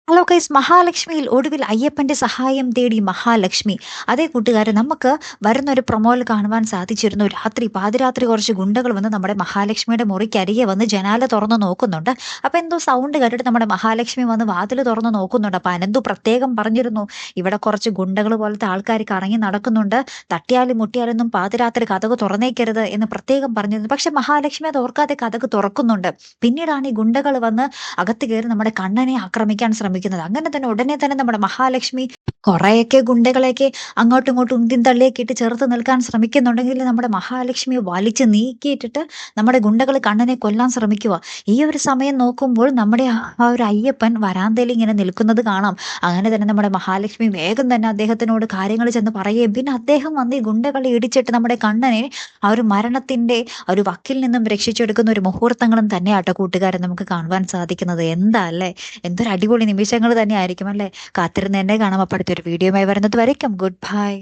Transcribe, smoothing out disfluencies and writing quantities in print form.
Hello guys, മഹാലക്ഷ്മിയിൽ ഒടുവിൽ അയ്യപ്പന്റെ സഹായം തേടി മഹാലക്ഷ്മി. അതേ കൂട്ടുകാരെ, നമുക്ക് വരുന്ന ഒരു പ്രൊമോയിൽ കാണുവാൻ സാധിച്ചിരുന്നു. പാതിരാത്രി കുറച്ച് ഗുണ്ടകൾ വന്ന് നമ്മുടെ മഹാലക്ഷ്മിയുടെ മുറിക്കരികെ വന്ന് ജനാല തുറന്ന് നോക്കുന്നുണ്ട്. അപ്പൊ എന്തോ സൗണ്ട് കേട്ടിട്ട് നമ്മുടെ മഹാലക്ഷ്മി വന്ന് വാതിൽ തുറന്ന് നോക്കുന്നുണ്ട്. അപ്പൊ അനന്തു പ്രത്യേകം പറഞ്ഞിരുന്നു, ഇവിടെ കുറച്ച് ഗുണ്ടകൾ പോലത്തെ ആൾക്കാർ കറങ്ങി നടക്കുന്നുണ്ട്, തട്ടിയാലും മുട്ടിയാലൊന്നും പാതിരാത്രി കതക് തുറന്നേക്കരുത് എന്ന് പ്രത്യേകം പറഞ്ഞിരുന്നു. പക്ഷെ മഹാലക്ഷ്മി അത് ഓർക്കാതെ കതക് തുറക്കുന്നുണ്ട്. പിന്നീടാണ് ഈ ഗുണ്ടകൾ വന്ന് അകത്ത് കയറി നമ്മുടെ കണ്ണനെ ആക്രമിക്കാൻ ശ്രമിക്കുന്നത്. അങ്ങനെ തന്നെ ഉടനെ തന്നെ നമ്മുടെ മഹാലക്ഷ്മി കുറെയൊക്കെ ഗുണ്ടകളെയൊക്കെ അങ്ങോട്ടും ഇങ്ങോട്ടും ഉന്തിൻ തള്ളിയൊക്കെ ഇട്ട് ചെറുത്ത് നിൽക്കാൻ ശ്രമിക്കുന്നുണ്ടെങ്കിൽ നമ്മുടെ മഹാലക്ഷ്മിയെ വലിച്ചു നീക്കിയിട്ടിട്ട് നമ്മുടെ ഗുണ്ടകൾ കണ്ണനെ കൊല്ലാൻ ശ്രമിക്കുക. ഈ ഒരു സമയം നോക്കുമ്പോൾ നമ്മുടെ ആ ഒരു അയ്യപ്പൻ വരാന്തയിൽ ഇങ്ങനെ നിൽക്കുന്നത് കാണാം. അങ്ങനെ തന്നെ നമ്മുടെ മഹാലക്ഷ്മി വേഗം തന്നെ അദ്ദേഹത്തിനോട് കാര്യങ്ങൾ ചെന്ന് പറയുകയും പിന്നെ അദ്ദേഹം വന്ന് ഈ ഗുണ്ടകളെ ഇടിച്ചിട്ട് നമ്മുടെ കണ്ണനെ ആ ഒരു മരണത്തിന്റെ ഒരു വക്കിൽ നിന്നും രക്ഷിച്ചെടുക്കുന്ന ഒരു മുഹൂർത്തങ്ങളും തന്നെയാട്ടോ കൂട്ടുകാരൻ നമുക്ക് കാണുവാൻ സാധിക്കുന്നത്. എന്താ അല്ലേ, എന്തൊരു അടിപൊളി നിമിഷങ്ങൾ തന്നെ ആയിരിക്കും അല്ലേ. കാത്തിരുന്ന് എന്നെ കാണാം. അപ്പോഴത്തെ ഒരു വീഡിയോയുമായി വരുന്നത് വരയ്ക്കും. Good bye.